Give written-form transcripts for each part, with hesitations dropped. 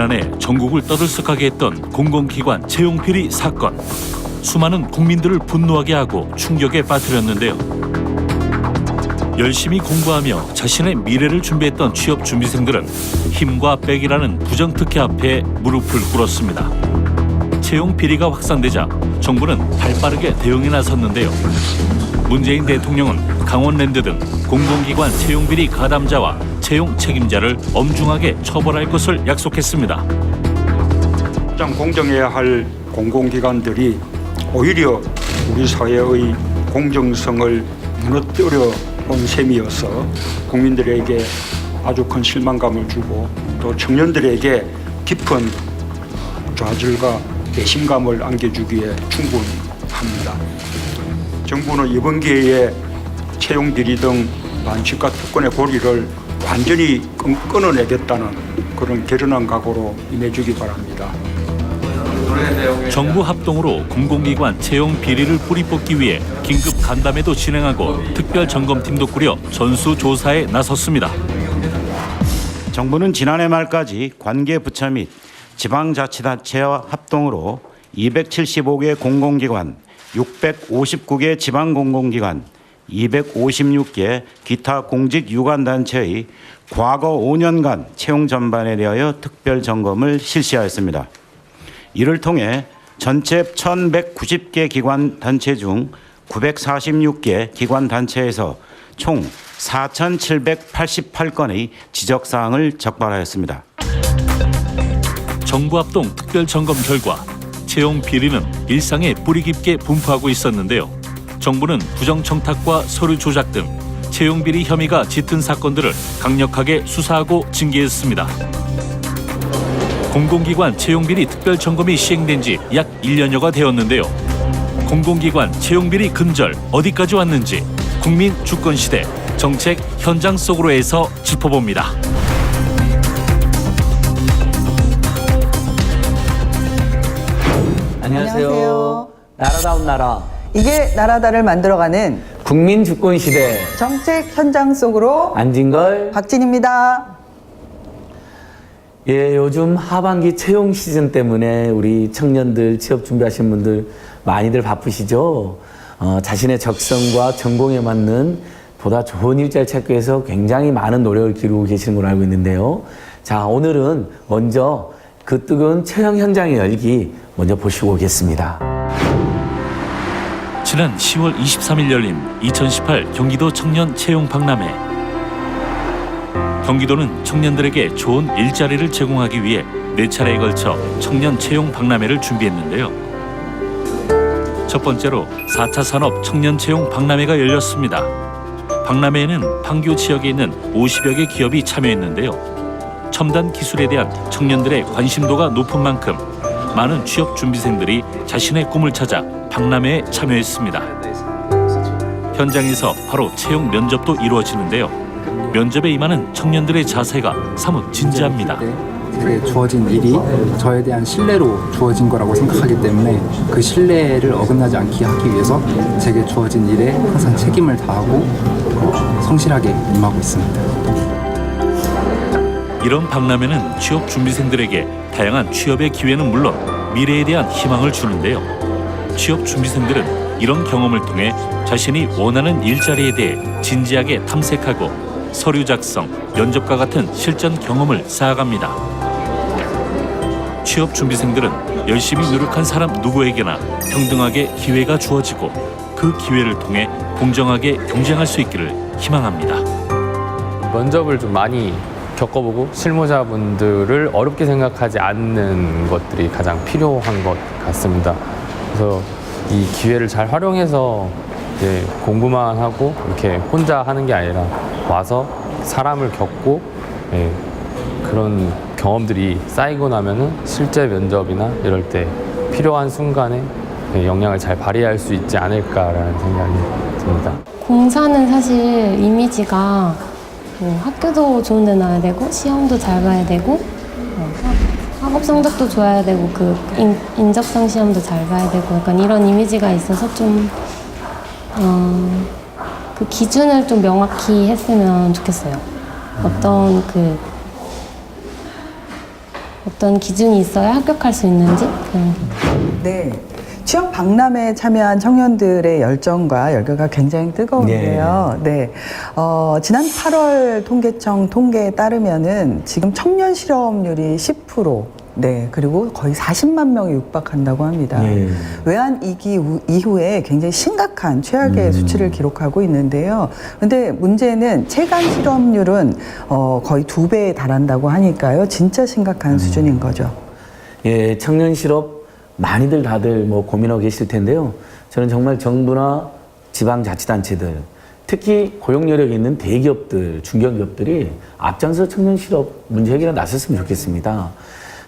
지난해 전국을 떠들썩하게 했던 공공기관 채용비리 사건. 수많은 국민들을 분노하게 하고 충격에 빠뜨렸는데요. 열심히 공부하며 자신의 미래를 준비했던 취업 준비생들은 힘과 빽이라는 부정특혜 앞에 무릎을 꿇었습니다. 채용 비리가 확산되자 정부는 발빠르게 대응에 나섰는데요. 문재인 대통령은 강원랜드 등 공공기관 채용 비리 가담자와 채용 책임자를 엄중하게 처벌할 것을 약속했습니다. 가장 공정해야 할 공공기관들이 오히려 우리 사회의 공정성을 무너뜨려 온 셈이어서 국민들에게 아주 큰 실망감을 주고 또 청년들에게 깊은 좌절과 배신감을 안겨주기에 충분합니다. 정부는 이번 기회에 채용 비리 등 반칙과 특권의 고리를 완전히 끊어내겠다는 그런 결연한 각오로 임해주기 바랍니다. 정부 합동으로 공공기관 채용 비리를 뿌리 뽑기 위해 긴급 간담회도 진행하고 특별 점검팀도 꾸려 전수조사에 나섰습니다. 정부는 지난해 말까지 관계 부처 및 지방자치단체와 합동으로 275개 공공기관, 659개 지방공공기관, 256개 기타 공직 유관단체의 과거 5년간 채용 전반에 대하여 특별 점검을 실시하였습니다. 이를 통해 전체 1,190개 기관 단체 중 946개 기관 단체에서 총 4,788건의 지적 사항을 적발하였습니다. 정부 합동 특별 점검 결과 채용 비리는 일상에 뿌리 깊게 분포하고 있었는데요. 정부는 부정 청탁과 서류 조작 등 채용 비리 혐의가 짙은 사건들을 강력하게 수사하고 징계했습니다. 공공기관 채용비리 특별점검이 시행된 지 약 1년여가 되었는데요. 공공기관 채용비리 근절 어디까지 왔는지 국민 주권시대 정책 현장 속으로에서 짚어봅니다. 안녕하세요. 나라다운 나라. 이게 나라다를 만들어가는 국민 주권 시대. 정책 현장 속으로 안진걸. 박진입니다. 예, 요즘 하반기 채용 시즌 때문에 우리 청년들 취업 준비하시는 분들 많이들 바쁘시죠? 자신의 적성과 전공에 맞는 보다 좋은 일자리 찾기 위해서 굉장히 많은 노력을 기울이고 계시는 걸로 알고 있는데요. 자, 오늘은 먼저 그 뜨거운 채용 현장의 열기 먼저 보시고 오겠습니다. 지난 10월 23일 열린 2018 경기도 청년 채용 박람회. 경기도는 청년들에게 좋은 일자리를 제공하기 위해 4차례에 걸쳐 청년 채용 박람회를 준비했는데요. 첫 번째로 4차 산업 청년 채용 박람회가 열렸습니다. 박람회에는 판교 지역에 있는 50여 개 기업이 참여했는데요. 첨단 기술에 대한 청년들의 관심도가 높은 만큼 많은 취업 준비생들이 자신의 꿈을 찾아 박람회에 참여했습니다. 현장에서 바로 채용 면접도 이루어지는데요. 면접에 임하는 청년들의 자세가 사뭇 진지합니다. 제게 주어진 일이 저에 대한 신뢰로 주어진 거라고 생각하기 때문에 그 신뢰를 어긋나지 않게 하기 위해서 제게 주어진 일에 항상 책임을 다하고 성실하게 임하고 있습니다. 이런 박람회는 취업 준비생들에게 다양한 취업의 기회는 물론 미래에 대한 희망을 주는데요. 취업 준비생들은 이런 경험을 통해 자신이 원하는 일자리에 대해 진지하게 탐색하고 서류 작성, 면접과 같은 실전 경험을 쌓아갑니다. 취업 준비생들은 열심히 노력한 사람 누구에게나 평등하게 기회가 주어지고 그 기회를 통해 공정하게 경쟁할 수 있기를 희망합니다. 면접을 좀 많이 겪어보고 실무자분들을 어렵게 생각하지 않는 것들이 가장 필요한 것 같습니다. 그래서 이 기회를 잘 활용해서 이제 공부만 하고 이렇게 혼자 하는 게 아니라 와서 사람을 겪고 그런 경험들이 쌓이고 나면은 실제 면접이나 이럴 때 필요한 순간에 역량을 잘 발휘할 수 있지 않을까라는 생각이 듭니다. 공사는 사실 이미지가 학교도 좋은 데 나와야 되고 시험도 잘 봐야 되고 학업 성적도 좋아야 되고 그 인적성 시험도 잘 봐야 되고 약간 이런 이미지가 있어서 좀 그 기준을 좀 명확히 했으면 좋겠어요. 어떤 어떤 기준이 있어야 합격할 수 있는지 그런 네. 취업 박람회에 참여한 청년들의 열정과 열기가 굉장히 뜨거운데요. 네. 지난 8월 통계청 통계에 따르면은 지금 청년 실업률이 10%. 네, 그리고 거의 40만 명이 육박한다고 합니다. 외환 위기 이후에 굉장히 심각한 최악의 수치를 기록하고 있는데요. 근데 문제는 체감 실업률은 거의 2배에 달한다고 하니까요. 진짜 심각한 수준인 거죠. 예, 청년 실업 많이들 다들 뭐 고민하고 계실 텐데요. 저는 정말 정부나 지방자치단체들, 특히 고용 여력이 있는 대기업들, 중견기업들이 앞장서 청년 실업 문제 해결에 나섰으면 좋겠습니다.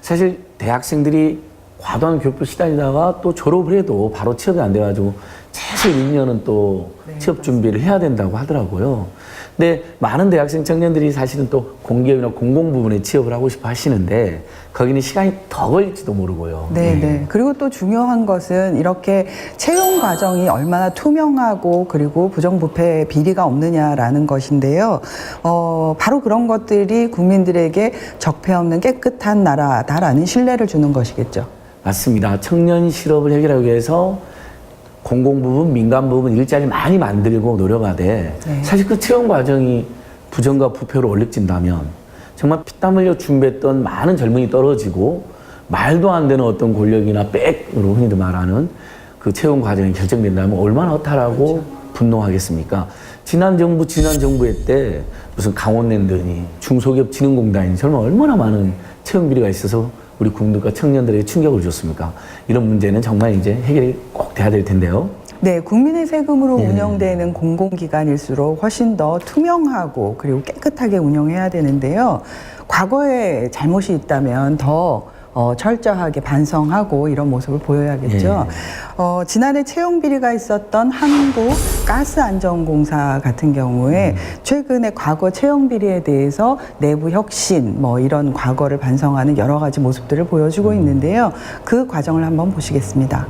사실 대학생들이 과도한 교육을 시달리다가 또 졸업을 해도 바로 취업이 안 돼가지고 최소 1년은 또 취업 준비를 해야 된다고 하더라고요. 근데 많은 대학생 청년들이 사실은 또 공기업이나 공공 부문에 취업을 하고 싶어 하시는데 거기는 시간이 더 걸릴지도 모르고요. 네. 그리고 또 중요한 것은 이렇게 채용 과정이 얼마나 투명하고 그리고 부정부패 비리가 없느냐라는 것인데요. 바로 그런 것들이 국민들에게 적폐 없는 깨끗한 나라다라는 신뢰를 주는 것이겠죠. 맞습니다. 청년 실업을 해결하기 위해서 공공 부분, 민간 부분 일자리 많이 만들고 노력하되 사실 그 채용 과정이 부정과 부패로 올릭진다면 정말 피땀 흘려 준비했던 많은 젊은이 떨어지고 말도 안 되는 어떤 권력이나 백으로 흔히들 말하는 그 채용 과정이 결정된다면 얼마나 허탈하고 분노하겠습니까? 지난 정부의 때 무슨 강원랜드니 중소기업진흥공단이니 정말 얼마나 많은 채용 비리가 있어서 우리 국민들과 청년들에게 충격을 줬습니까? 이런 문제는 정말 이제 해결이 꼭 돼야 될 텐데요. 네, 국민의 세금으로 운영되는 공공기관일수록 훨씬 더 투명하고 그리고 깨끗하게 운영해야 되는데요. 과거에 잘못이 있다면 더 철저하게 반성하고 이런 모습을 보여야겠죠. 지난해 채용 비리가 있었던 한국가스안전공사 같은 경우에 최근에 과거 채용 비리에 대해서 내부 혁신 뭐 이런 과거를 반성하는 여러 가지 모습들을 보여주고 있는데요. 그 과정을 한번 보시겠습니다.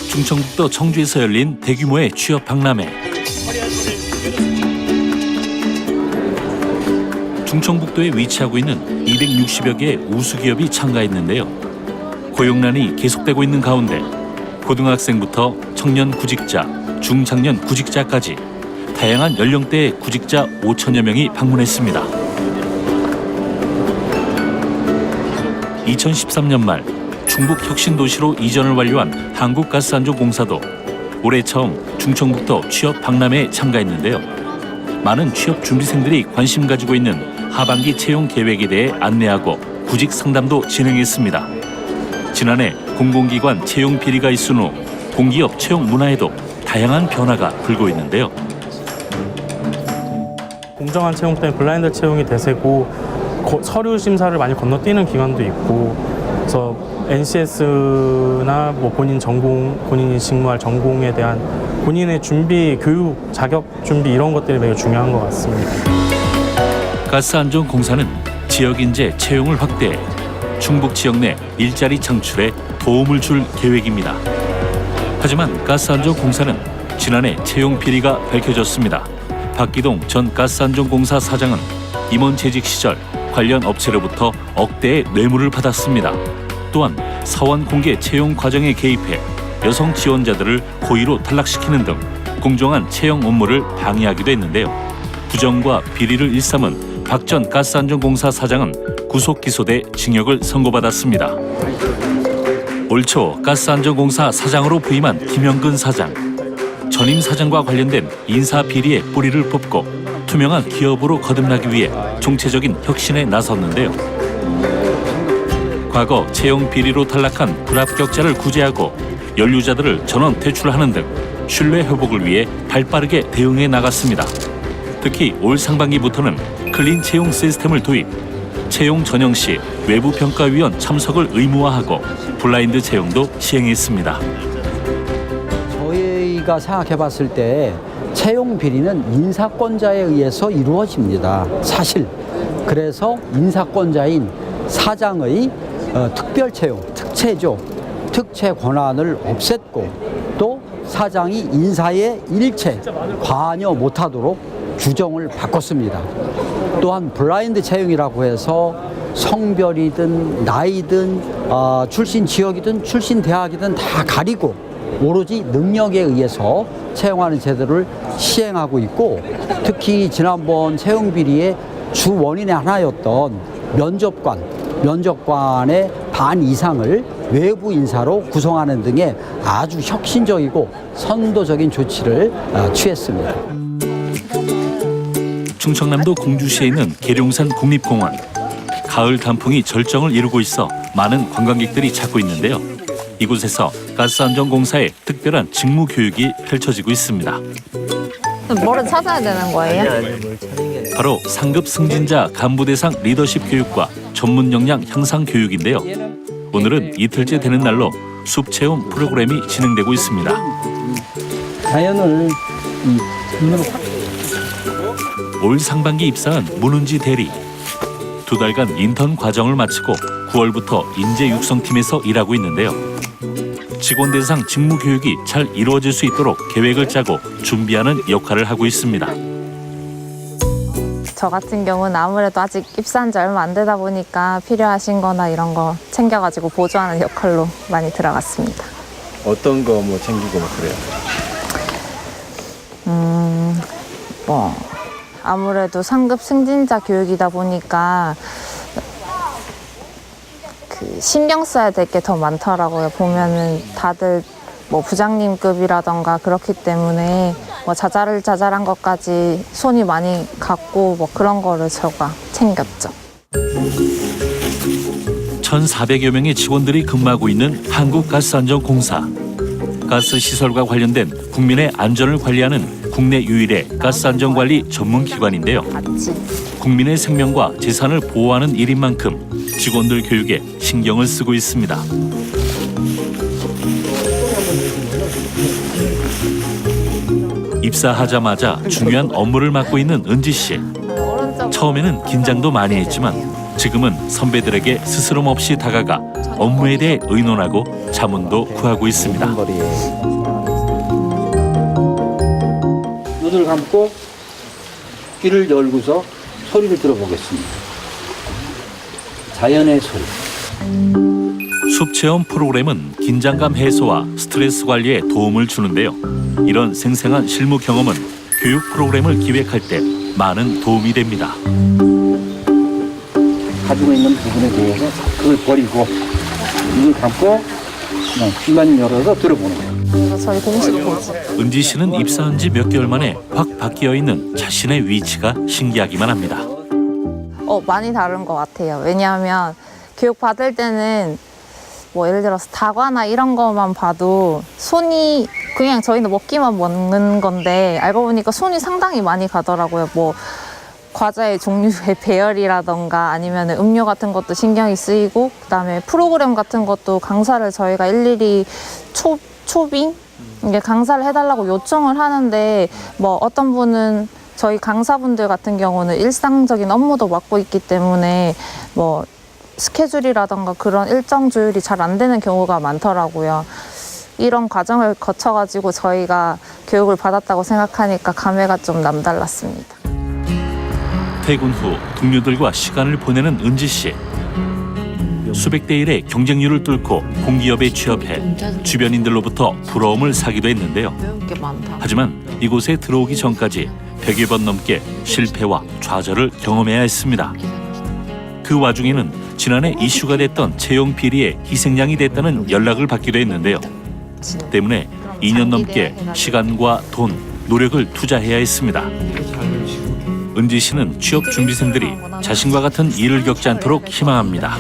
충청북도 청주에서 열린 대규모의 취업 박람회. 충청북도에 위치하고 있는 260여 개의 우수기업이 참가했는데요. 고용난이 계속되고 있는 가운데 고등학생부터 청년 구직자, 중장년 구직자까지 다양한 연령대의 구직자 5천여 명이 방문했습니다. 2013년 말 충북 혁신도시로 이전을 완료한 한국가스안전공사도 올해 처음 충청북도 취업 박람회에 참가했는데요. 많은 취업 준비생들이 관심 가지고 있는 하반기 채용 계획에 대해 안내하고 구직 상담도 진행했습니다. 지난해 공공기관 채용 비리가 있은 후 공기업 채용 문화에도 다양한 변화가 불고 있는데요. 공정한 채용 때문에 블라인드 채용이 대세고 서류 심사를 많이 건너뛰는 기관도 있고 그래서 NCS나 뭐 본인 전공, 본인이 직무할 전공에 대한 본인의 준비, 교육, 자격 준비 이런 것들이 매우 중요한 것 같습니다. 가스안전공사는 지역인재 채용을 확대해 충북 지역 내 일자리 창출에 도움을 줄 계획입니다. 하지만 가스안전공사는 지난해 채용 비리가 밝혀졌습니다. 박기동 전 가스안전공사 사장은 임원 재직 시절 관련 업체로부터 억대의 뇌물을 받았습니다. 또한 사원 공개 채용 과정에 개입해 여성 지원자들을 고의로 탈락시키는 등 공정한 채용 업무를 방해하기도 했는데요. 부정과 비리를 일삼은 박 전 가스안전공사 사장은 구속 기소돼 징역을 선고받았습니다. 올 초 가스안전공사 사장으로 부임한 김영근 사장. 전임 사장과 관련된 인사 비리의 뿌리를 뽑고 투명한 기업으로 거듭나기 위해 총체적인 혁신에 나섰는데요. 과거 채용 비리로 탈락한 불합격자를 구제하고 연루자들을 전원 퇴출하는 등 신뢰 회복을 위해 발빠르게 대응해 나갔습니다. 특히 올 상반기부터는 클린 채용 시스템을 도입, 채용 전형 시 외부 평가위원 참석을 의무화하고 블라인드 채용도 시행했습니다. 저희가 생각해 봤을 때 채용 비리는 인사권자에 의해서 이루어집니다. 사실. 그래서 인사권자인 사장의 특별 채용, 특채조, 특채 권한을 없앴고 또 사장이 인사에 일체 관여 못하도록 규정을 바꿨습니다. 또한 블라인드 채용이라고 해서 성별이든 나이든 출신 지역이든 출신 대학이든 다 가리고 오로지 능력에 의해서 채용하는 제도를 시행하고 있고, 특히 지난번 채용 비리의 주 원인의 하나였던 면접관의 반 이상을 외부 인사로 구성하는 등의 아주 혁신적이고 선도적인 조치를 취했습니다. 충청남도 공주시에 있는 계룡산 국립공원. 가을 단풍이 절정을 이루고 있어 많은 관광객들이 찾고 있는데요. 이곳에서 가스안전공사의 특별한 직무 교육이 펼쳐지고 있습니다. 뭐를 찾아야 되는 거예요? 바로 상급 승진자 간부 대상 리더십 교육과 전문 역량 향상 교육인데요. 오늘은 이틀째 되는 날로 숲 체험 프로그램이 진행되고 있습니다. 자연을 올 상반기 입사한 문은지 대리. 2달간 인턴 과정을 마치고 9월부터 인재 육성팀에서 일하고 있는데요. 직원 대상 직무 교육이 잘 이루어질 수 있도록 계획을 짜고 준비하는 역할을 하고 있습니다. 저 같은 경우는 아무래도 아직 입사한 지 얼마 안 되다 보니까 필요하신 거나 이런 거 챙겨가지고 보조하는 역할로 많이 들어갔습니다. 어떤 거 뭐 챙기고 뭐 그래요? 아무래도 상급 승진자 교육이다 보니까 신경 써야 될 게 더 많더라고요. 보면은 다들 뭐 부장님급이라던가 그렇기 때문에 뭐 자잘한 것까지 손이 많이 갔고 뭐 그런 거를 제가 챙겼죠. 1,400여 명의 직원들이 근무하고 있는 한국가스안전공사. 가스 시설과 관련된 국민의 안전을 관리하는 국내 유일의 가스안전관리 전문기관인데요. 국민의 생명과 재산을 보호하는 일인 만큼 직원들 교육에 신경을 쓰고 있습니다. 입사하자마자 중요한 업무를 맡고 있는 은지 씨. 처음에는 긴장도 많이 했지만 지금은 선배들에게 스스럼 없이 다가가 업무에 대해 의논하고 자문도 구하고 있습니다. 눈을 감고 귀를 열고서 소리를 들어보겠습니다. 자연의 소리. 숲 체험 프로그램은 긴장감 해소와 스트레스 관리에 도움을 주는데요. 이런 생생한 실무 경험은 교육 프로그램을 기획할 때 많은 도움이 됩니다. 가지고 있는 부분에 대해서 그걸 버리고 눈을 감고 그냥 귀만 열어서 들어보는 거예요. 그래서 저희 공식 보지. 은지 씨는 입사한 지 몇 개월 만에 확 바뀌어 있는 자신의 위치가 신기하기만 합니다. 많이 다른 것 같아요. 왜냐하면 교육 받을 때는 뭐 예를 들어서 다과나 이런 것만 봐도 손이 그냥 저희는 먹기만 먹는 건데 알고 보니까 손이 상당히 많이 가더라고요. 뭐 과자의 종류의 배열이라던가 아니면 음료 같은 것도 신경이 쓰이고, 그다음에 프로그램 같은 것도 강사를 저희가 일일이 초빙 이게 강사를 해달라고 요청을 하는데, 뭐 어떤 분은 저희 강사분들 같은 경우는 일상적인 업무도 맡고 있기 때문에 뭐 스케줄이라던가 그런 일정 조율이 잘 안 되는 경우가 많더라고요. 이런 과정을 거쳐가지고 저희가 교육을 받았다고 생각하니까 감회가 좀 남달랐습니다. 퇴근 후 동료들과 시간을 보내는 은지 씨. 수백 대 1의 경쟁률을 뚫고 공기업에 취업해 주변인들로부터 부러움을 사기도 했는데요. 하지만 이곳에 들어오기 전까지 100여 번 넘게 실패와 좌절을 경험해야 했습니다. 그 와중에는 지난해 이슈가 됐던 채용 비리에 희생양이 됐다는 연락을 받기도 했는데요. 때문에 2년 넘게 시간과 돈, 노력을 투자해야 했습니다. 은지 씨는 취업 준비생들이 자신과 같은 일을 겪지 않도록 희망합니다.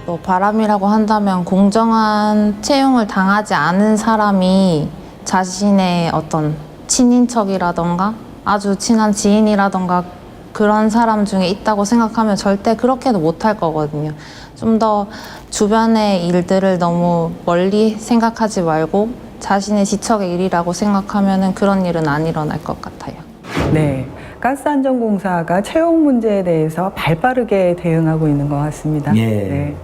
뭐 바람이라고 한다면 공정한 채용을 당하지 않은 사람이 자신의 어떤 친인척이라던가 아주 친한 지인이라던가 그런 사람 중에 있다고 생각하면 절대 그렇게는 못할 거거든요. 좀 더 주변의 일들을 너무 멀리 생각하지 말고 자신의 지척의 일이라고 생각하면 그런 일은 안 일어날 것 같아요. 네. 가스안전공사가 채용 문제에 대해서 발빠르게 대응하고 있는 것 같습니다. 예. 네.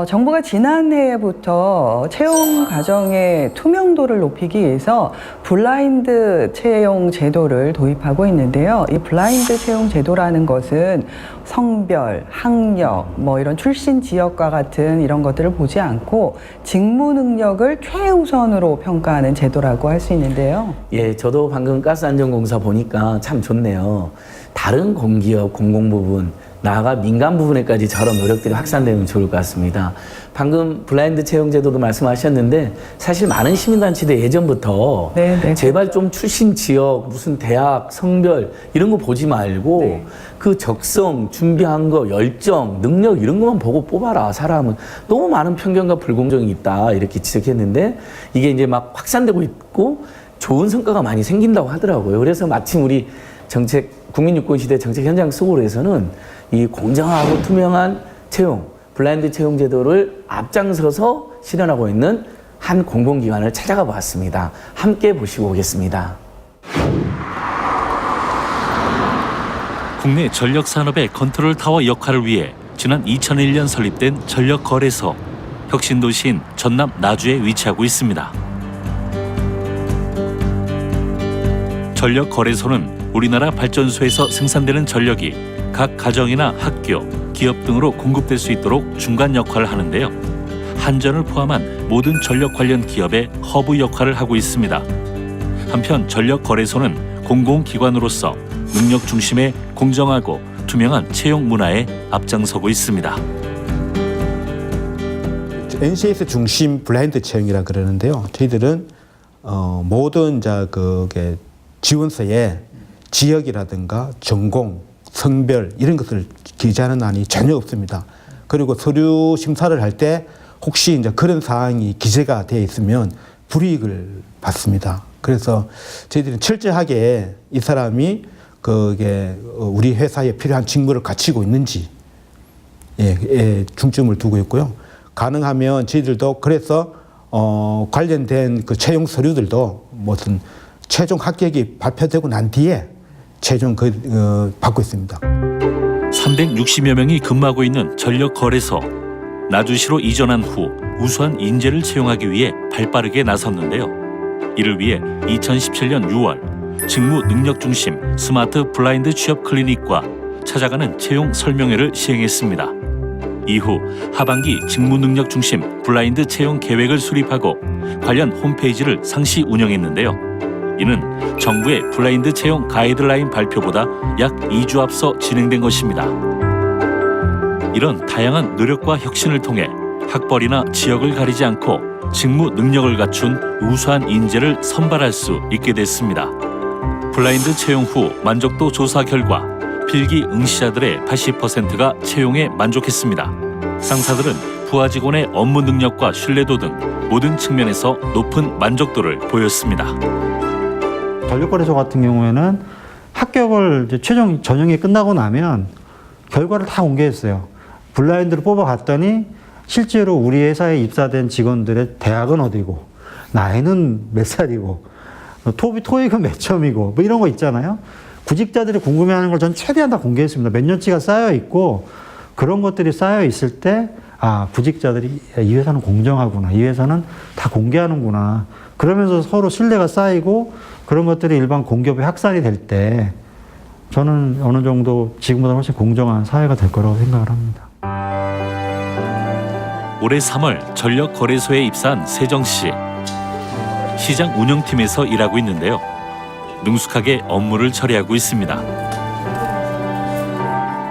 정부가 지난해부터 채용 과정의 투명도를 높이기 위해서 블라인드 채용 제도를 도입하고 있는데요. 이 블라인드 채용 제도라는 것은 성별, 학력, 뭐 이런 출신 지역과 같은 이런 것들을 보지 않고 직무 능력을 최우선으로 평가하는 제도라고 할 수 있는데요. 예, 저도 방금 가스안전공사 보니까 참 좋네요. 다른 공기업, 공공 부분, 나아가 민간 부분에까지 저런 노력들이 확산되면 좋을 것 같습니다. 방금 블라인드 채용 제도도 말씀하셨는데 사실 많은 시민단체들 예전부터 제발 좀 출신 지역, 무슨 대학, 성별 이런 거 보지 말고 그 적성, 준비한 거, 열정, 능력 이런 것만 보고 뽑아라. 사람은 너무 많은 편견과 불공정이 있다 이렇게 지적했는데 이게 이제 막 확산되고 있고 좋은 성과가 많이 생긴다고 하더라고요. 그래서 마침 우리 국민유권시대 정책 현장 속으로에서는 이 공정하고 투명한 채용, 블라인드 채용 제도를 앞장서서 실현하고 있는 한 공공기관을 찾아가 보았습니다. 함께 보시고 오겠습니다. 국내 전력산업의 컨트롤 타워 역할을 위해 지난 2001년 설립된 전력거래소, 혁신도시인 전남 나주에 위치하고 있습니다. 전력거래소는 우리나라 발전소에서 생산되는 전력이 각 가정이나 학교, 기업 등으로 공급될 수 있도록 중간 역할을 하는데요. 한전을 포함한 모든 전력 관련 기업의 허브 역할을 하고 있습니다. 한편 전력거래소는 공공기관으로서 능력 중심의 공정하고 투명한 채용 문화에 앞장서고 있습니다. NCS 중심 블라인드 채용이라 그러는데요. 저희들은 모든 지원서에 지역이라든가 전공, 성별 이런 것을 기재하는 안이 전혀 없습니다. 그리고 서류 심사를 할 때 혹시 이제 그런 사항이 기재가 되어 있으면 불이익을 받습니다. 그래서 저희들은 철저하게 이 사람이 우리 회사에 필요한 직무를 갖추고 있는지 중점을 두고 있고요. 가능하면 저희들도 그래서 관련된 그 채용 서류들도 무슨 최종 합격이 발표되고 난 뒤에 최종 받고 있습니다. 360여 명이 근무하고 있는 전력거래소. 나주시로 이전한 후 우수한 인재를 채용하기 위해 발빠르게 나섰는데요. 이를 위해 2017년 6월 직무 능력 중심 스마트 블라인드 취업 클리닉과 찾아가는 채용 설명회를 시행했습니다. 이후 하반기 직무 능력 중심 블라인드 채용 계획을 수립하고 관련 홈페이지를 상시 운영했는데요. 이는 정부의 블라인드 채용 가이드라인 발표보다 약 2주 앞서 진행된 것입니다. 이런 다양한 노력과 혁신을 통해 학벌이나 지역을 가리지 않고 직무 능력을 갖춘 우수한 인재를 선발할 수 있게 됐습니다. 블라인드 채용 후 만족도 조사 결과 필기 응시자들의 80%가 채용에 만족했습니다. 상사들은 부하 직원의 업무 능력과 신뢰도 등 모든 측면에서 높은 만족도를 보였습니다. 전력거래소 같은 경우에는 합격을 이제 최종 전형이 끝나고 나면 결과를 다 공개했어요. 블라인드로 뽑아갔더니 실제로 우리 회사에 입사된 직원들의 대학은 어디고, 나이는 몇 살이고, 토익은 몇 점이고, 뭐 이런 거 있잖아요. 구직자들이 궁금해하는 걸 전 최대한 다 공개했습니다. 몇 년치가 쌓여 있고, 그런 것들이 쌓여 있을 때, 아, 구직자들이 이 회사는 공정하구나, 이 회사는 다 공개하는구나. 그러면서 서로 신뢰가 쌓이고 그런 것들이 일반 공기업에 확산이 될 때 저는 어느 정도 지금보다 훨씬 공정한 사회가 될 거라고 생각을 합니다. 올해 3월 전력거래소에 입사한 세정 씨. 시장 운영팀에서 일하고 있는데요. 능숙하게 업무를 처리하고 있습니다.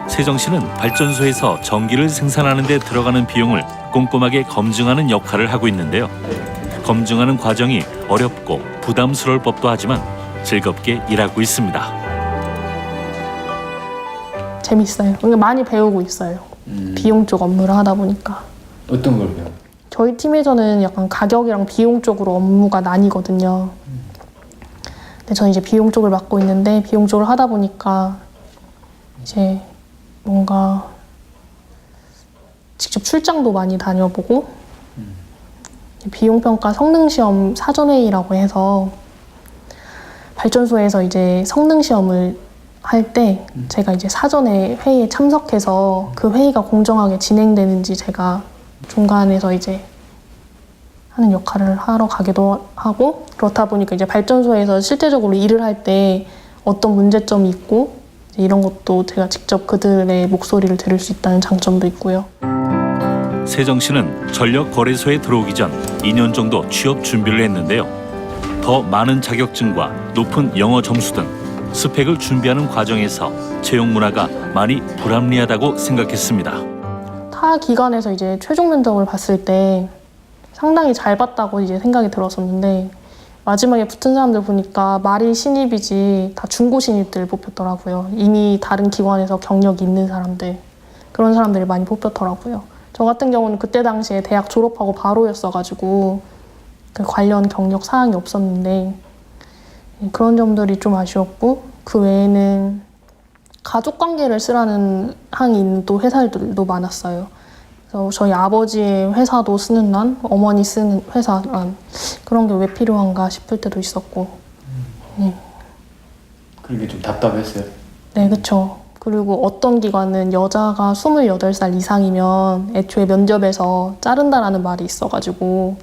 세정 씨는 발전소에서 전기를 생산하는 데 들어가는 비용을 꼼꼼하게 검증하는 역할을 하고 있는데요. 검증하는 과정이 어렵고 부담스러울 법도 하지만 즐겁게 일하고 있습니다. 재밌어요. 많이 배우고 있어요. 비용 쪽 업무를 하다 보니까. 어떤 걸 배워요? 저희 팀에서는 약간 가격이랑 비용 쪽으로 업무가 나뉘거든요. 근데 저는 이제 비용 쪽을 맡고 있는데 비용 쪽을 하다 보니까 이제 뭔가 직접 출장도 많이 다녀보고 비용평가 성능시험 사전회의라고 해서 발전소에서 이제 성능시험을 할 때 제가 이제 사전에 회의에 참석해서 그 회의가 공정하게 진행되는지 제가 중간에서 이제 하는 역할을 하러 가기도 하고, 그렇다 보니까 이제 발전소에서 실제적으로 일을 할 때 어떤 문제점이 있고 이런 것도 제가 직접 그들의 목소리를 들을 수 있다는 장점도 있고요. 세정 씨는 전력거래소에 들어오기 전 2년 정도 취업 준비를 했는데요. 더 많은 자격증과 높은 영어 점수 등 스펙을 준비하는 과정에서 채용 문화가 많이 불합리하다고 생각했습니다. 타 기관에서 이제 최종 면접을 봤을 때 상당히 잘 봤다고 이제 생각이 들었었는데, 마지막에 붙은 사람들 보니까 말이 신입이지 다 중고 신입들 뽑혔더라고요. 이미 다른 기관에서 경력이 있는 사람들, 그런 사람들이 많이 뽑혔더라고요. 저 같은 경우는 그때 당시에 대학 졸업하고 바로였어가지고 그 관련 경력 사항이 없었는데, 그런 점들이 좀 아쉬웠고, 그 외에는 가족관계를 쓰라는 항이 있는 또 회사들도 많았어요. 그래서 저희 아버지의 회사도 쓰는 란, 어머니 쓰는 회사란, 그런 게 왜 필요한가 싶을 때도 있었고. 그런 게 좀 답답했어요? 네, 그렇죠. 그리고 어떤 기관은 여자가 28살 이상이면 애초에 면접에서 자른다라는 말이 있어가지고,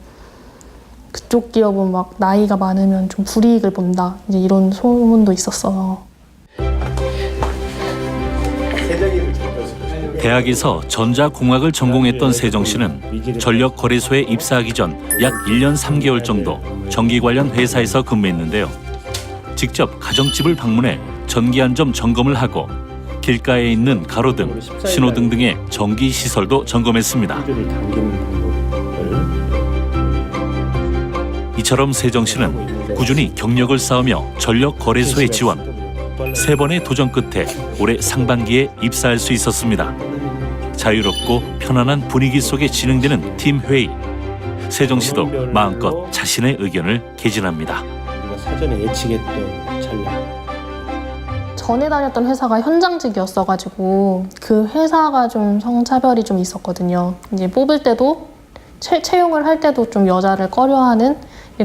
그쪽 기업은 막 나이가 많으면 좀 불이익을 본다, 이제 이런 소문도 있었어요. 대학에서 전자공학을 전공했던 세정 씨는 전력거래소에 입사하기 전 약 1년 3개월 정도 전기 관련 회사에서 근무했는데요. 직접 가정집을 방문해 전기 안전 점검을 하고 길가에 있는 가로등, 신호등 등의 전기 시설도 점검했습니다. 이처럼 세정 씨는 꾸준히 경력을 쌓으며 전력거래소에 지원. 3번의 도전 끝에 올해 상반기에 입사할 수 있었습니다. 자유롭고 편안한 분위기 속에 진행되는 팀 회의. 세정 씨도 마음껏 자신의 의견을 개진합니다. 우리가 사전에 예측했던 전략. 전에 다녔던 회사가 현장직이었어가지고 그 회사가 좀 성차별이 좀 있었거든요. 이제 뽑을 때도 채용을 할 때도 좀 여자를 꺼려하는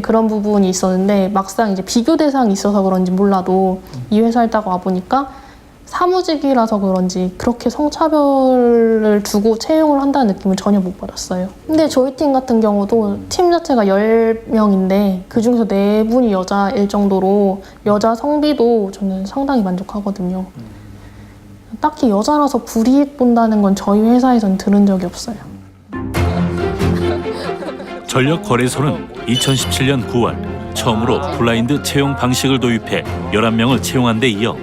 그런 부분이 있었는데, 막상 이제 비교 대상이 있어서 그런지 몰라도 이 회사에 딱 와보니까 사무직이라서 그런지 그렇게 성차별을 두고 채용을 한다는 느낌을 전혀 못 받았어요. 근데 저희 팀 같은 경우도 팀 자체가 10명인데 그중에서 4분이 여자일 정도로 여자 성비도 저는 상당히 만족하거든요. 딱히 여자라서 불이익 본다는 건 저희 회사에서는 들은 적이 없어요. 전력거래소는 2017년 9월 처음으로 블라인드 채용 방식을 도입해 11명을 채용한 데 이어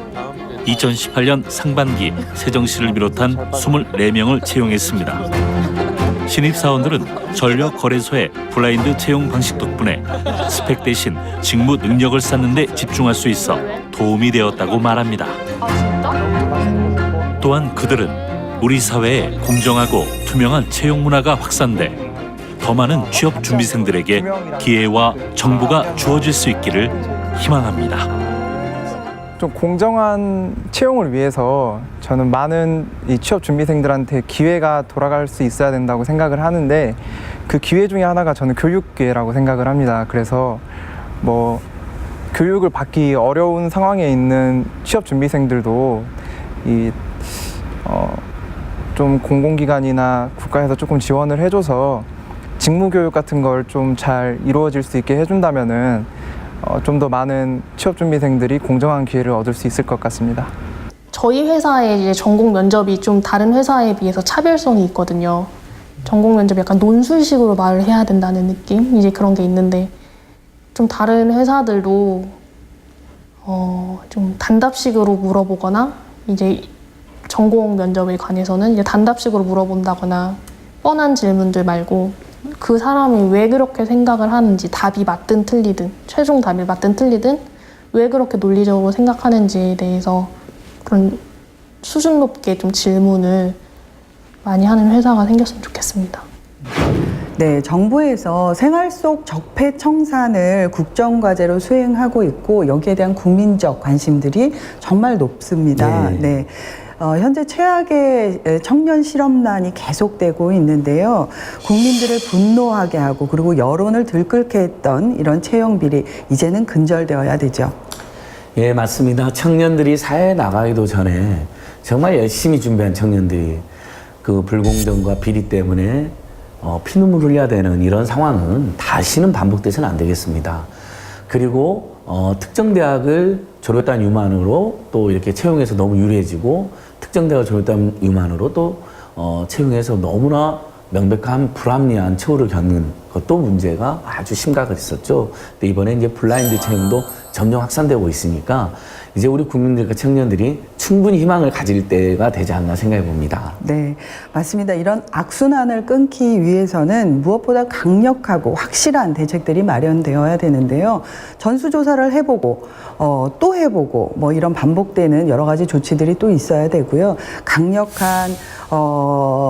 2018년 상반기 세정 씨를 비롯한 24명을 채용했습니다. 신입사원들은 전력거래소의 블라인드 채용 방식 덕분에 스펙 대신 직무 능력을 쌓는 데 집중할 수 있어 도움이 되었다고 말합니다. 또한 그들은 우리 사회에 공정하고 투명한 채용 문화가 확산돼 더 많은 취업 준비생들에게 기회와 정보가 주어질 수 있기를 희망합니다. 좀 공정한 채용을 위해서 저는 많은 이 취업 준비생들한테 기회가 돌아갈 수 있어야 된다고 생각을 하는데, 그 기회 중에 하나가 저는 교육 기회라고 생각을 합니다. 그래서 뭐 교육을 받기 어려운 상황에 있는 취업 준비생들도 좀 공공기관이나 국가에서 조금 지원을 해줘서 직무교육 같은 걸 좀 잘 이루어질 수 있게 해준다면은 좀 더 많은 취업준비생들이 공정한 기회를 얻을 수 있을 것 같습니다. 저희 회사의 이제 전공 면접이 좀 다른 회사에 비해서 차별성이 있거든요. 전공 면접이 약간 논술식으로 말을 해야 된다는 느낌? 이제 그런 게 있는데, 좀 다른 회사들도 좀 단답식으로 물어보거나, 이제 전공 면접에 관해서는 이제 단답식으로 물어본다거나, 뻔한 질문들 말고 그 사람이 왜 그렇게 생각을 하는지, 답이 맞든 틀리든, 최종 답이 맞든 틀리든 왜 그렇게 논리적으로 생각하는지에 대해서 그런 수준 높게 좀 질문을 많이 하는 회사가 생겼으면 좋겠습니다. 네, 정부에서 생활 속 적폐 청산을 국정과제로 수행하고 있고, 여기에 대한 국민적 관심들이 정말 높습니다. 네. 현재 최악의 청년 실업난이 계속되고 있는데요. 국민들을 분노하게 하고 그리고 여론을 들끓게 했던 이런 채용 비리, 이제는 근절되어야 되죠. 예, 맞습니다. 청년들이 사회에 나가기도 전에 정말 열심히 준비한 청년들이 그 불공정과 비리 때문에 피눈물 흘려야 되는 이런 상황은 다시는 반복돼서는 안 되겠습니다. 그리고 특정 대학을 졸업했다는 이유만으로 또 이렇게 채용해서 너무 유리해지고 특정 대학을 졸업했다는 이유만으로 또 채용해서 너무나 명백한 불합리한 처우를 겪는 것도 문제가 아주 심각했었죠. 근데 이번에 이제 블라인드 채용도 점점 확산되고 있으니까 이제 우리 국민들과 청년들이 충분히 희망을 가질 때가 되지 않나 생각해 봅니다. 네, 맞습니다. 이런 악순환을 끊기 위해서는 무엇보다 강력하고 확실한 대책들이 마련되어야 되는데요. 전수조사를 해보고 또 해보고 뭐 이런 반복되는 여러 가지 조치들이 또 있어야 되고요. 강력한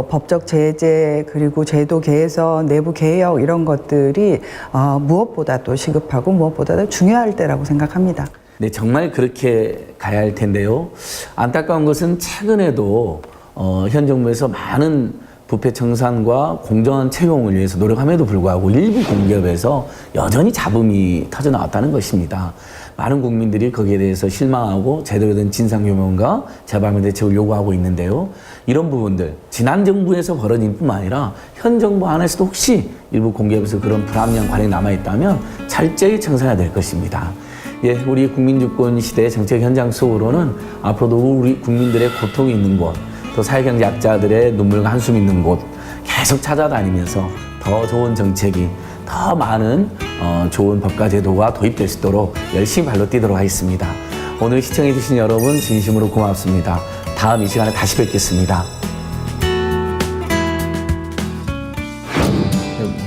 법적 제재 그리고 제도 개선, 내부 개혁 이런 것들이 무엇보다 또 시급하고 무엇보다도 중요할 때라고 생각합니다. 네, 정말 그렇게 가야 할 텐데요. 안타까운 것은 최근에도 현 정부에서 많은 부패 청산과 공정한 채용을 위해서 노력함에도 불구하고 일부 공기업에서 여전히 잡음이 터져 나왔다는 것입니다. 많은 국민들이 거기에 대해서 실망하고 제대로 된 진상규명과 재발매 대책을 요구하고 있는데요. 이런 부분들 지난 정부에서 벌어진 뿐만 아니라 현 정부 안에서도 혹시 일부 공기업에서 그런 불합리한 관행이 남아있다면 철저히 청산해야 될 것입니다. 예, 우리 국민주권 시대의 정책 현장 속으로는 앞으로도 우리 국민들의 고통이 있는 곳, 또 사회경제 약자들의 눈물과 한숨이 있는 곳 계속 찾아다니면서 더 좋은 정책이 더 많은 좋은 법과 제도가 도입될 수 있도록 열심히 발로 뛰도록 하겠습니다. 오늘 시청해주신 여러분 진심으로 고맙습니다. 다음 이 시간에 다시 뵙겠습니다.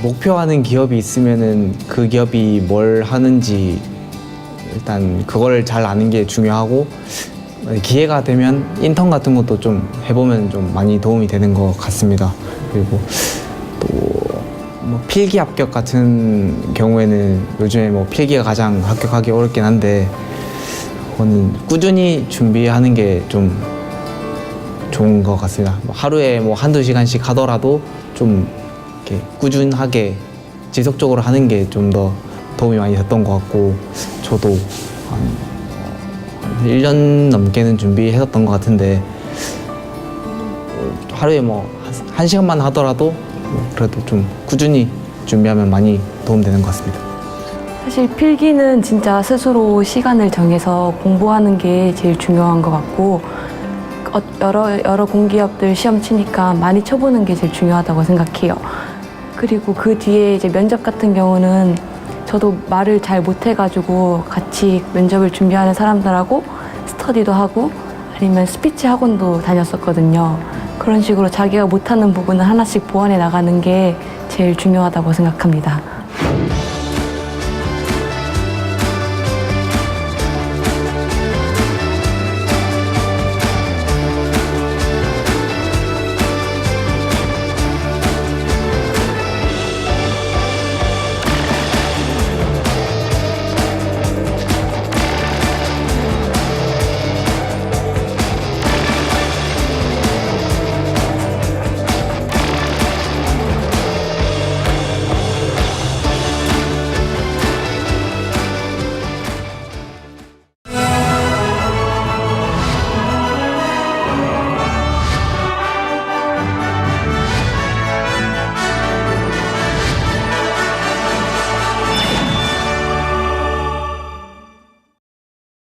목표하는 기업이 있으면은 그 기업이 뭘 하는지 일단 그걸 잘 아는 게 중요하고 기회가 되면 인턴 같은 것도 좀 해보면 좀 많이 도움이 되는 것 같습니다. 그리고 또 뭐 필기 합격 같은 경우에는 요즘에 뭐 필기가 가장 합격하기 어렵긴 한데 그거는 꾸준히 준비하는 게 좀 좋은 것 같습니다. 하루에 뭐 한두 시간씩 하더라도 좀 이렇게 꾸준하게 지속적으로 하는 게 좀 더 도움이 많이 됐던 것 같고 저도 한 1년 넘게는 준비했었던 것 같은데 하루에 뭐 1시간만 하더라도 그래도 좀 꾸준히 준비하면 많이 도움되는 것 같습니다. 사실 필기는 진짜 스스로 시간을 정해서 공부하는 게 제일 중요한 것 같고 여러 공기업들 시험 치니까 많이 쳐보는 게 제일 중요하다고 생각해요. 그리고 그 뒤에 이제 면접 같은 경우는 저도 말을 잘 못해가지고 같이 면접을 준비하는 사람들하고 스터디도 하고 아니면 스피치 학원도 다녔었거든요. 그런 식으로 자기가 못하는 부분을 하나씩 보완해 나가는 게 제일 중요하다고 생각합니다.